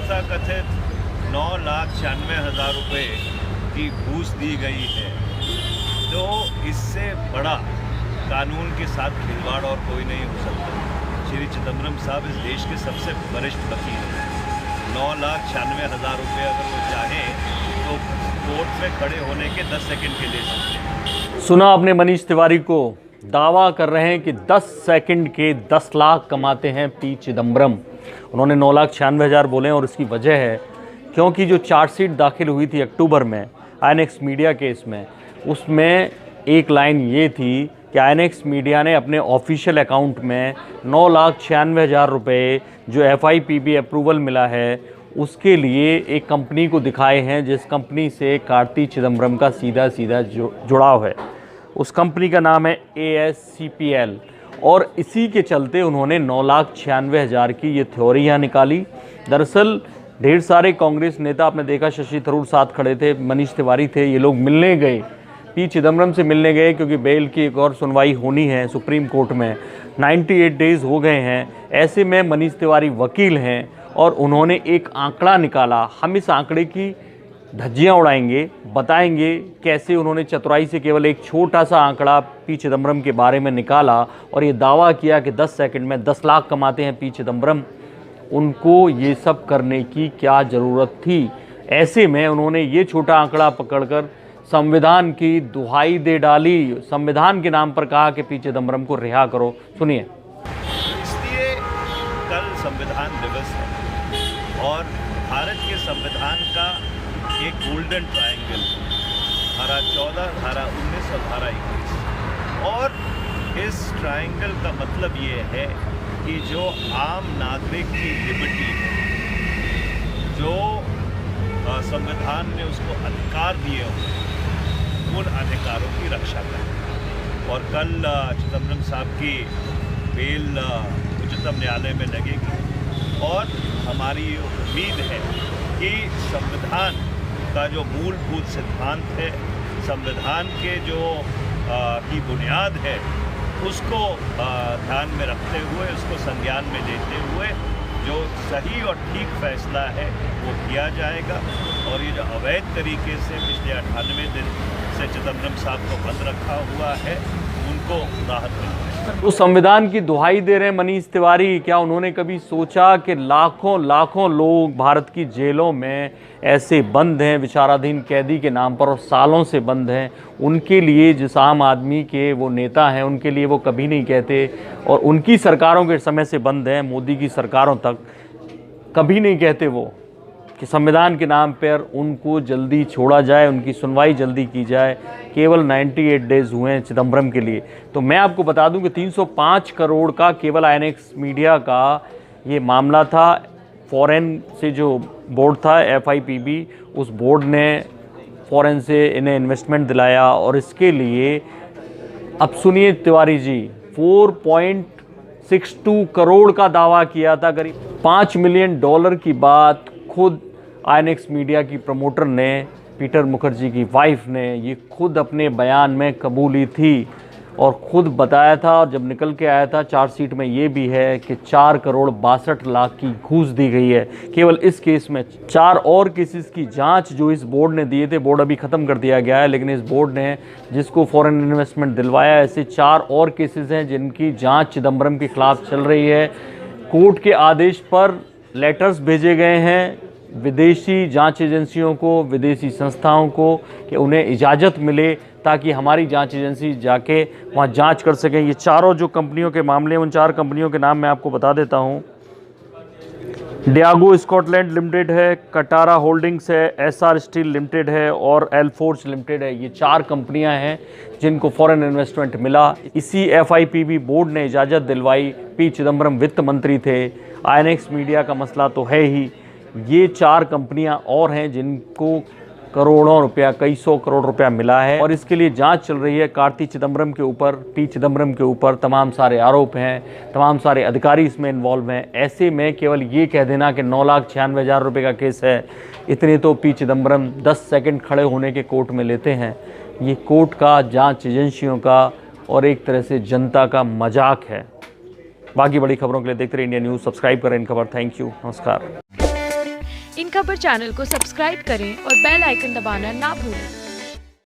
तथाकथित 9,96,000 रुपये की घूस दी गई है, तो इससे बड़ा कानून के साथ खिलवाड़ और कोई नहीं हो सकता। श्री चिदम्बरम साहब इस देश के सबसे वरिष्ठ वकील हैं। 9,96,000 रुपये अगर वो चाहें तो कोर्ट में खड़े होने के 10 सेकंड के ले सकते हैं। सुना आपने मनीष तिवारी को, दावा कर रहे हैं कि 10 सेकंड के 10 लाख कमाते हैं पी चिदम्बरम। उन्होंने 9,96,000 बोले और इसकी वजह है क्योंकि जो चार्जशीट दाखिल हुई थी अक्टूबर में आईएनएक्स मीडिया केस में, उसमें एक लाइन ये थी कि आईएनएक्स मीडिया ने अपने ऑफिशियल अकाउंट में 9,96,000 रुपये जो एफआईपीबी अप्रूवल मिला है उसके लिए एक कंपनी को दिखाए हैं, जिस कंपनी से कार्ति चिदम्बरम का सीधा सीधा जुड़ाव है। उस कंपनी का नाम है ASCPL और इसी के चलते उन्होंने 9,96,000 की ये थ्योरी यहाँ निकाली। दरअसल ढेर सारे कांग्रेस नेता, आपने देखा शशि थरूर साथ खड़े थे, मनीष तिवारी थे, ये लोग मिलने गए, पी चिदम्बरम से मिलने गए क्योंकि बेल की एक और सुनवाई होनी है सुप्रीम कोर्ट में। 98 डेज़ हो गए हैं। ऐसे में मनीष तिवारी वकील हैं और उन्होंने एक आंकड़ा निकाला। हम इस आंकड़े की धज्जियां उड़ाएंगे, बताएंगे कैसे उन्होंने चतुराई से केवल एक छोटा सा आंकड़ा पी चिदम्बरम के बारे में निकाला और ये दावा किया कि 10 सेकंड में 10 लाख कमाते हैं पी चिदम्बरम। उनको ये सब करने की क्या ज़रूरत थी? ऐसे में उन्होंने ये छोटा आंकड़ा पकड़कर संविधान की दुहाई दे डाली, संविधान के नाम पर कहा कि पी चिदम्बरम को रिहा करो। सुनिए। इसलिए कल संविधान दिवस है और भारत के संविधान का एक गोल्डन ट्रायंगल, धारा 14, धारा 19 और धारा 21, और इस ट्रायंगल का मतलब ये है कि जो आम नागरिक की लिबर्टी है, जो संविधान ने उसको अधिकार दिए हों, उन अधिकारों की रक्षा करें। और कल चिदम्बरम साहब की बेल उच्चतम न्यायालय में लगेगी और हमारी उम्मीद है कि संविधान का जो मूलभूत सिद्धांत है, संविधान के जो की बुनियाद है, उसको ध्यान में रखते हुए, उसको संज्ञान में लेते हुए जो सही और ठीक फैसला है वो किया जाएगा। और ये जो अवैध तरीके से पिछले 98 दिन से चिदम्बरम साहब को बंद रखा हुआ है, उनको राहत मिलेगी। तो संविधान की दुहाई दे रहे हैं मनीष तिवारी। क्या उन्होंने कभी सोचा कि लाखों लाखों लोग भारत की जेलों में ऐसे बंद हैं विचाराधीन कैदी के नाम पर और सालों से बंद हैं? उनके लिए, जिस आम आदमी के वो नेता हैं, उनके लिए वो कभी नहीं कहते, और उनकी सरकारों के समय से बंद हैं, मोदी की सरकारों तक कभी नहीं कहते वो कि संविधान के नाम पर उनको जल्दी छोड़ा जाए, उनकी सुनवाई जल्दी की जाए। केवल 98 डेज़ हुए हैं चिदम्बरम के लिए। तो मैं आपको बता दूं कि 305 करोड़ का केवल आईएनएक्स मीडिया का ये मामला था। फॉरेन से जो बोर्ड था एफआईपीबी, उस बोर्ड ने फॉरेन से इन्हें इन्वेस्टमेंट दिलाया और इसके लिए अब सुनिए तिवारी जी, 4.62 करोड़ का दावा किया था। करीब $5 मिलियन की बात खुद आईएनएक्स मीडिया की प्रमोटर ने, पीटर मुखर्जी की वाइफ ने, ये खुद अपने बयान में कबूली थी और खुद बताया था। और जब निकल के आया था चार्जशीट में ये भी है कि 4 करोड़ 62 लाख की घूस दी गई है केवल इस केस में। 4 और केसेस की जांच जो इस बोर्ड ने दिए थे, बोर्ड अभी ख़त्म कर दिया गया है, लेकिन इस बोर्ड ने जिसको फॉरेन इन्वेस्टमेंट दिलवाया, ऐसे 4 और केसेस हैं जिनकी जाँच चिदम्बरम के खिलाफ चल रही है। कोर्ट के आदेश पर लेटर्स भेजे गए हैं विदेशी जांच एजेंसियों को, विदेशी संस्थाओं को कि उन्हें इजाज़त मिले ताकि हमारी जांच एजेंसी जाके वहां जांच कर सकें। ये चारों जो कंपनियों के मामले हैं, उन 4 कंपनियों के नाम मैं आपको बता देता हूं। डियागो स्कॉटलैंड लिमिटेड है, कटारा होल्डिंग्स है, एसआर स्टील लिमिटेड है और एलफोर्ज लिमिटेड है। ये 4 कंपनियां हैं जिनको फॉरेन इन्वेस्टमेंट मिला। इसी एफआईपीबी बोर्ड ने इजाज़त दिलवाई। पी चिदम्बरम वित्त मंत्री थे। आईएनएक्स मीडिया का मसला तो है ही। ये 4 कंपनियां और हैं जिनको करोड़ों रुपया, कई 100 करोड़ रुपया मिला है और इसके लिए जांच चल रही है। कार्ति चिदम्बरम के ऊपर, पी चिदम्बरम के ऊपर तमाम सारे आरोप हैं, तमाम सारे अधिकारी इसमें इन्वॉल्व हैं। ऐसे में केवल ये कह देना कि 9,96,000 रुपये का केस है, इतने तो पी चिदम्बरम 10 सेकंड खड़े होने के कोर्ट में लेते हैं, ये कोर्ट का, जाँच एजेंसियों का और एक तरह से जनता का मजाक है। बाकी बड़ी खबरों के लिए देखते रहिए इंडिया न्यूज़। सब्सक्राइब करें इन खबर। थैंक यू, नमस्कार। इन खबर चैनल को सब्सक्राइब करें और बेल आइकन दबाना ना भूलें।